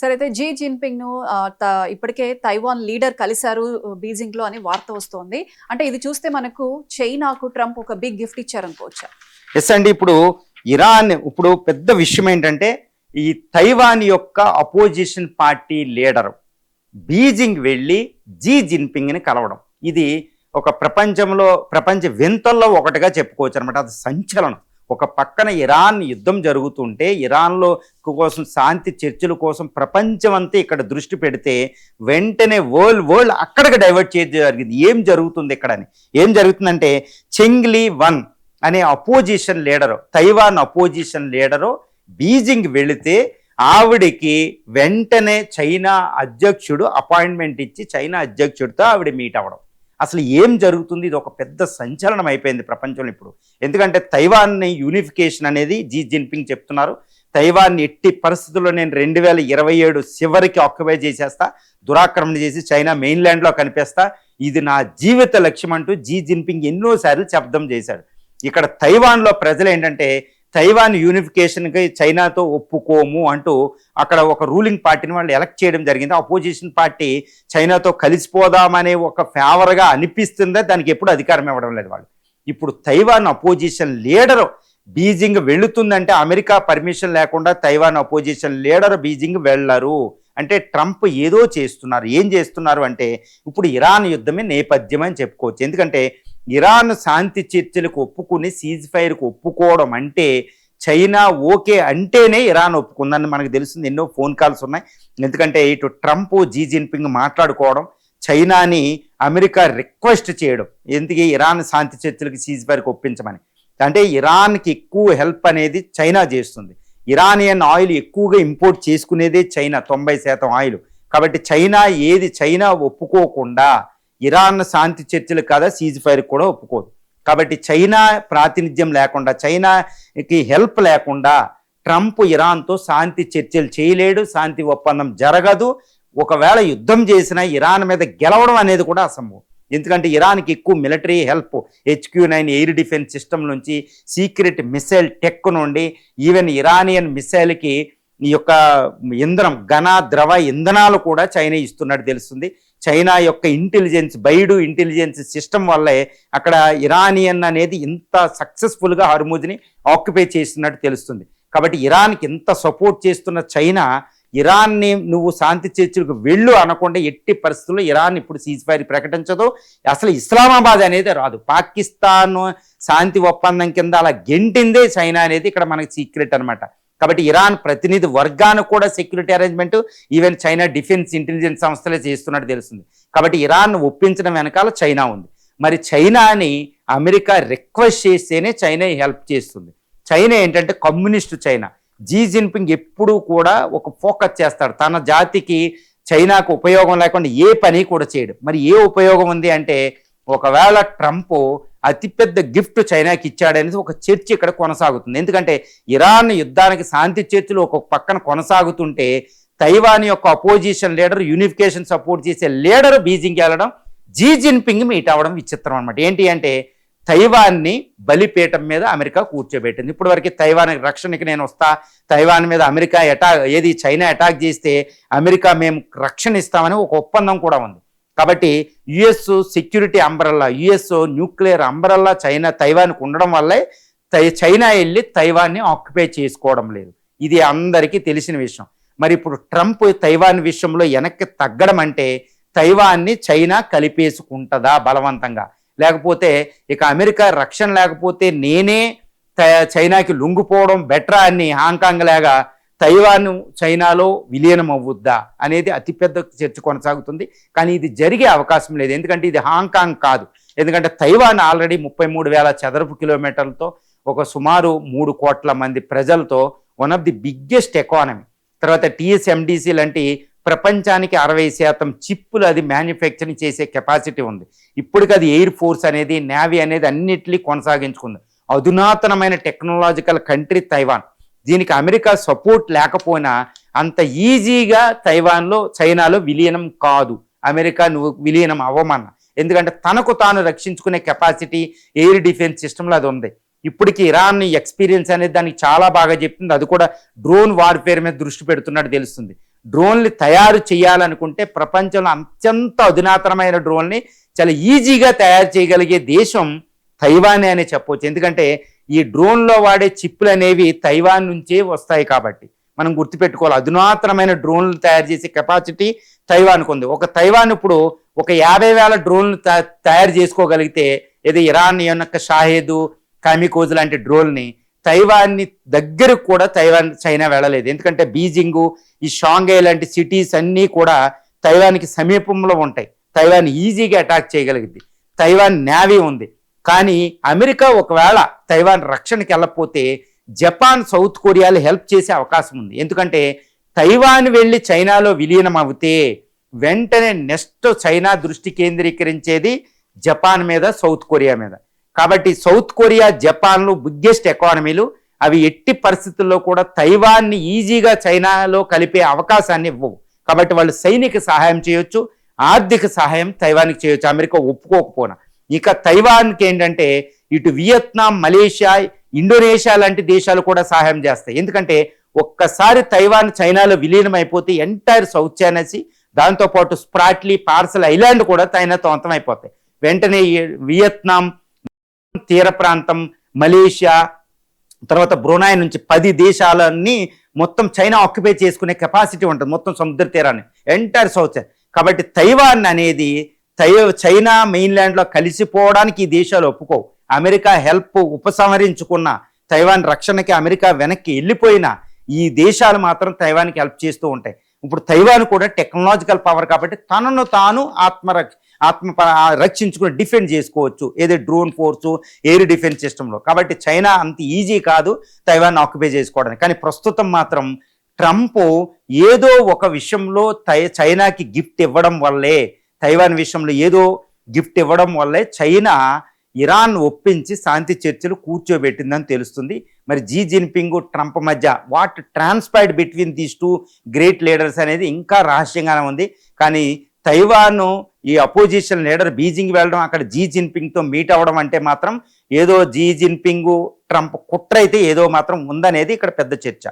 సరే అయితే జీ జిన్‌పింగ్‌ను ఇప్పటికే తైవాన్ లీడర్ కలిసారు బీజింగ్‌లో అని వార్త వస్తోంది. అంటే ఇది చూస్తే మనకు చైనాకు ట్రంప్ ఒక బిగ్ గిఫ్ట్ ఇచ్చారనుకోవచ్చా? ఎస్ అండి. ఇప్పుడు ఇరాన్ ఇప్పుడు పెద్ద విషయం ఏంటంటే ఈ తైవాన్ యొక్క అపోజిషన్ పార్టీ లీడర్ బీజింగ్ వెళ్ళి జీ జిన్పింగ్ని కలవడం, ఇది ఒక ప్రపంచ వింతల్లో ఒకటిగా చెప్పుకోవచ్చు అనమాట. అది సంచలనం. ఒక పక్కన ఇరాన్ యుద్ధం జరుగుతుంటే ఇరాన్లో కోసం శాంతి చర్చల కోసం ప్రపంచం అంతా ఇక్కడ దృష్టి పెడితే వెంటనే వరల్డ్ అక్కడికి డైవర్ట్ చేయడం జరిగింది. ఏం జరుగుతుంది ఇక్కడ అని? ఏం జరుగుతుందంటే చెంగ్లీ వన్ అనే opposition leader, Taiwan opposition leader Beijing వెళితే ఆవిడికి వెంటనే చైనా అధ్యక్షుడు అపాయింట్మెంట్ ఇచ్చి చైనా అధ్యక్షుడితో ఆవిడ మీట్ అవ్వడం. అసలు ఏం జరుగుతుంది? ఇది ఒక పెద్ద సంచలనం అయిపోయింది ప్రపంచంలో ఇప్పుడు. ఎందుకంటే తైవాన్ని యూనిఫికేషన్ అనేది జీ జిన్పింగ్ చెప్తున్నారు. తైవాన్ని ఎట్టి పరిస్థితుల్లో నేను 2027 చివరికి ఆక్యుపై చేసేస్తా, దురాక్రమణ చేసి చైనా మెయిన్ల్యాండ్లో కనిపిస్తా, ఇది నా జీవిత లక్ష్యం అంటూ జీ జిన్పింగ్ ఎన్నోసార్లు శబ్దం చేశాడు. ఇక్కడ తైవాన్లో ప్రజలు ఏంటంటే తైవాన్ యూనిఫికేషన్కి చైనాతో ఒప్పుకోము అంటూ అక్కడ ఒక రూలింగ్ పార్టీని వాళ్ళు ఎలక్ట్ చేయడం జరిగింది. అపోజిషన్ పార్టీ చైనాతో కలిసిపోదామనే ఒక ఫేవర్గా అనిపిస్తుందే, దానికి ఎప్పుడు అధికారం ఇవ్వడం లేదు వాళ్ళు. ఇప్పుడు తైవాన్ అపోజిషన్ లీడరు బీజింగ్ వెళుతుందంటే అమెరికా పర్మిషన్ లేకుండా తైవాన్ అపోజిషన్ లీడర్ బీజింగ్ వెళ్ళరు అంటే ట్రంప్ ఏదో చేస్తున్నారు. ఏం చేస్తున్నారు అంటే ఇప్పుడు ఇరాన్ యుద్ధమే నేపథ్యం అని చెప్పుకోవచ్చు. ఎందుకంటే ఇరాన్ శాంతి చర్చలకు ఒప్పుకుని సీజ్ ఫైర్కు ఒప్పుకోవడం అంటే చైనా ఓకే అంటేనే ఇరాన్ ఒప్పుకుందని మనకు తెలుస్తుంది. ఎన్నో ఫోన్ కాల్స్ ఉన్నాయి. ఎందుకంటే ఇటు ట్రంప్ జీ జిన్పింగ్ మాట్లాడుకోవడం, చైనాని అమెరికా రిక్వెస్ట్ చేయడం, ఎందుకు ఇరాన్ శాంతి చర్చలకు సీజ్ ఫైర్కి ఒప్పించమని. అంటే ఇరాన్కి ఎక్కువ హెల్ప్ అనేది చైనా చేస్తుంది. ఇరానియన్ ఆయిల్ ఎక్కువగా ఇంపోర్ట్ చేసుకునేదే చైనా, 90% ఆయిల్. కాబట్టి చైనా ఒప్పుకోకుండా ఇరాన్ శాంతి చర్చలు కదా సీజ్ ఫైర్ కూడా ఒప్పుకోదు. కాబట్టి చైనా ప్రాతినిధ్యం లేకుండా, చైనాకి హెల్ప్ లేకుండా ట్రంప్ ఇరాన్తో శాంతి చర్చలు చేయలేడు, శాంతి ఒప్పందం జరగదు. ఒకవేళ యుద్ధం చేసినా ఇరాన్ మీద గెలవడం అనేది కూడా అసంభవం. ఎందుకంటే ఇరాన్కి ఎక్కువ military help, HQ-9 air defence system నుంచి, సీక్రెట్ మిసైల్ టెక్ నుండి, ఈవెన్ ఇరానియన్ మిసైల్కి ఈ యొక్క ఇంధనం, ద్రవ ఇంధనాలు కూడా చైనా ఇస్తున్నట్టు తెలుస్తుంది. చైనా యొక్క ఇంటెలిజెన్స్, బైడు ఇంటెలిజెన్స్ సిస్టమ్ వల్లే అక్కడ ఇరానియన్ అనేది ఇంత సక్సెస్ఫుల్గా హర్ముజ్ని ఆక్యుపై చేస్తున్నట్టు తెలుస్తుంది. కాబట్టి ఇరాన్కి ఇంత సపోర్ట్ చేస్తున్న చైనా ఇరాన్ని నువ్వు శాంతి చర్చలకు వెళ్ళు అనకుండా ఎట్టి పరిస్థితుల్లో ఇరాన్ ఇప్పుడు సీజ్ ఫైర్ ప్రకటించదు. అసలు ఇస్లామాబాద్ అనేది రాదు. పాకిస్తాన్ శాంతి ఒప్పందం కింద అలా గెంటిందే చైనా అనేది ఇక్కడ మనకి సీక్రెట్ అనమాట. కాబట్టి ఇరాన్ ప్రతినిధి వర్గానికి కూడా security arrangement even China defence intelligence సంస్థలే చేస్తున్నట్టు తెలుస్తుంది. కాబట్టి ఇరాన్ ఒప్పించడం వెనకాల చైనా ఉంది. మరి చైనాని అమెరికా రిక్వెస్ట్ చేస్తేనే చైనా హెల్ప్ చేస్తుంది. చైనా ఏంటంటే కమ్యూనిస్టు చైనా. జీ జిన్పింగ్ ఎప్పుడూ కూడా ఒక ఫోకస్ చేస్తాడు, తన జాతికి చైనాకు ఉపయోగం లేకుండా ఏ పని కూడా చేయడు. మరి ఏ ఉపయోగం ఉంది అంటే ఒకవేళ ట్రంప్ అతిపెద్ద గిఫ్ట్ చైనాకి ఇచ్చాడనేది ఒక చర్చ ఇక్కడ కొనసాగుతుంది. ఎందుకంటే ఇరాన్ యుద్ధానికి శాంతి చర్చలు ఒక పక్కన కొనసాగుతుంటే తైవాన్ యొక్క అపోజిషన్ లీడర్, యూనిఫికేషన్ సపోర్ట్ చేసే లీడర్ బీజింగ్కి వెళ్ళడం, జీ జిన్పింగ్ మీట్ అవ్వడం విచిత్రం అనమాట. ఏంటి అంటే తైవాన్ని బలిపీఠం మీద అమెరికా కూర్చోబెట్టింది. ఇప్పటి వరకు తైవాన్ రక్షణకి నేను వస్తా, తైవాన్ మీద అమెరికా చైనా అటాక్ చేస్తే అమెరికా మేము రక్షణ ఇస్తామని ఒక ఒప్పందం కూడా ఉంది. కాబట్టి యుఎస్ సెక్యూరిటీ అంబరల్లా, యుఎస్ న్యూక్లియర్ అంబరల్లా తైవాన్కి ఉండడం వల్లే చైనా వెళ్ళి తైవాన్ని ఆక్యుపై చేసుకోవడం లేదు. ఇది అందరికీ తెలిసిన విషయం. మరి ఇప్పుడు ట్రంప్ తైవాన్ విషయంలో వెనక్కి తగ్గడం అంటే తైవాన్ని చైనా కలిపేసుకుంటుందా బలవంతంగా? లేకపోతే ఇక అమెరికా రక్షణ లేకపోతే నేనే చైనాకి లొంగిపోవడం బెటరా అని హాంకాంగ్ లాగా తైవాన్ చైనాలో విలీనం అవ్వుద్దా అనేది అతిపెద్ద చర్చ కొనసాగుతుంది. కానీ ఇది జరిగే అవకాశం లేదు. ఎందుకంటే ఇది హాంకాంగ్ కాదు. ఎందుకంటే తైవాన్ ఆల్రెడీ 33,000 చదరపు కిలోమీటర్లతో ఒక సుమారు 3 కోట్ల మంది ప్రజలతో one of the biggest economy. తర్వాత TSMDC లాంటి ప్రపంచానికి 60% చిప్పులు అది మ్యానుఫ్యాక్చరింగ్ చేసే కెపాసిటీ ఉంది. ఇప్పటికి అది ఎయిర్ ఫోర్స్ అనేది, నేవీ అనేది అన్నిటినీ కొనసాగించుకుంది. అధునాతనమైన టెక్నాలజికల్ కంట్రీ తైవాన్. దీనికి అమెరికా సపోర్ట్ లేకపోయినా అంత ఈజీగా చైనాలో విలీనం కాదు. అమెరికా నువ్వు విలీనం అవ్వమన్నా, ఎందుకంటే తనకు తాను రక్షించుకునే కెపాసిటీ ఎయిర్ డిఫెన్స్ సిస్టంలో అది ఉంది. ఇప్పటికీ ఇరాన్ ఎక్స్పీరియన్స్ అనేది దానికి చాలా బాగా చెప్తుంది. అది కూడా డ్రోన్ వార్ఫేర్ మీద దృష్టి పెడుతున్నట్టు తెలుస్తుంది. డ్రోన్లు తయారు చేయాలనుకుంటే ప్రపంచంలో అత్యంత అధునాతనమైన డ్రోన్ని చాలా ఈజీగా తయారు చేయగలిగే దేశం తైవాన్ అనే చెప్పవచ్చు. ఎందుకంటే ఈ డ్రోన్లో వాడే చిప్పులు అనేవి తైవాన్ నుంచే వస్తాయి కాబట్టి మనం గుర్తుపెట్టుకోవాలి. అధునాతనమైన డ్రోన్లు తయారు చేసే కెపాసిటీ తైవాన్కు ఉంది. ఒక తైవాన్ ఇప్పుడు ఒక 50,000 డ్రోన్లు తయారు చేసుకోగలిగితే ఏదో ఇరాన్ యొక్క షాహేదు కామికోజ్ లాంటి డ్రోన్ని తైవాన్ని దగ్గరకు కూడా చైనా వెళ్ళలేదు. ఎందుకంటే బీజింగు ఈ షాంఘై లాంటి సిటీస్ అన్నీ కూడా తైవాన్కి సమీపంలో ఉంటాయి. తైవాన్ ఈజీగా అటాక్ చేయగలిగింది. తైవాన్ నేవీ ఉంది. కానీ అమెరికా ఒకవేళ తైవాన్ రక్షణకి వెళ్ళకపోతే జపాన్ సౌత్ కొరియాలు హెల్ప్ చేసే అవకాశం ఉంది. ఎందుకంటే తైవాన్ వెళ్ళి చైనాలో విలీనం అవుతే వెంటనే నెక్స్ట్ చైనా దృష్టి కేంద్రీకరించేది జపాన్ మీద, సౌత్ కొరియా మీద. కాబట్టి సౌత్ కొరియా, జపాన్లు బిగ్గెస్ట్ ఎకానమీలు. అవి ఎట్టి పరిస్థితుల్లో కూడా తైవాన్ని ఈజీగా చైనాలో కలిపే అవకాశాన్ని ఇవ్వవు. కాబట్టి వాళ్ళు సైనిక సహాయం చేయొచ్చు, ఆర్థిక సహాయం తైవాన్కి చేయొచ్చు అమెరికా ఒప్పుకోకపోయినా. ఇక తైవాన్కి ఏంటంటే ఇటు వియత్నాం, మలేషియా, ఇండోనేషియా లాంటి దేశాలు కూడా సహాయం చేస్తాయి. ఎందుకంటే ఒక్కసారి తైవాన్ చైనాలో విలీనం అయిపోతే ఎంటైర్ సౌత్ చైనా సీ, దాంతోపాటు స్ప్రాట్లీ, పార్సల్ ఐలాండ్ కూడా చైనాతో అంతమైపోతాయి. వెంటనే వియత్నాం తీర ప్రాంతం, మలేషియా, తర్వాత బ్రునై నుంచి 10 దేశాలన్నీ మొత్తం చైనా ఆక్యుపై చేసుకునే కెపాసిటీ ఉంటుంది మొత్తం సముద్ర తీరాన్ని, ఎంటైర్ సౌత్. కాబట్టి తైవాన్ అనేది చైనా మెయిన్లాండ్లో కలిసిపోవడానికి ఈ దేశాలు ఒప్పుకోవు. అమెరికా హెల్ప్ ఉపసంహరించుకున్న, తైవాన్ రక్షణకి అమెరికా వెనక్కి వెళ్ళిపోయినా ఈ దేశాలు మాత్రం తైవాన్కి హెల్ప్ చేస్తూ ఉంటాయి. ఇప్పుడు తైవాన్ కూడా టెక్నాలజికల్ పవర్ కాబట్టి తనను తాను రక్షించుకుని డిఫెండ్ చేసుకోవచ్చు, ఏదో డ్రోన్ ఫోర్సు, ఎయిర్ డిఫెన్స్ సిస్టంలో. కాబట్టి చైనా అంత ఈజీ కాదు తైవాన్ ఆక్యుపై చేసుకోవడానికి. కానీ ప్రస్తుతం మాత్రం ట్రంప్ ఏదో ఒక విషయంలో చైనాకి గిఫ్ట్ ఇవ్వడం వల్లే, తైవాన్ విషయంలో ఏదో గిఫ్ట్ ఇవ్వడం వల్లే చైనా ఇరాన్ ఒప్పించి శాంతి చర్చలు కూర్చోబెట్టిందని తెలుస్తుంది. మరి జీ జిన్పింగ్, ట్రంప్ మధ్య what transpired between these 2 great leaders అనేది ఇంకా రహస్యంగానే ఉంది. కానీ తైవాన్ ఈ అపోజిషన్ లీడర్ బీజింగ్ వెళ్ళడం, అక్కడ జీ జిన్పింగ్తో మీట్ అవ్వడం అంటే మాత్రం ఏదో జీ జిన్పింగ్ ట్రంప్ కుట్ర అయితే ఏదో మాత్రం ఉందనేది ఇక్కడ పెద్ద చర్చ.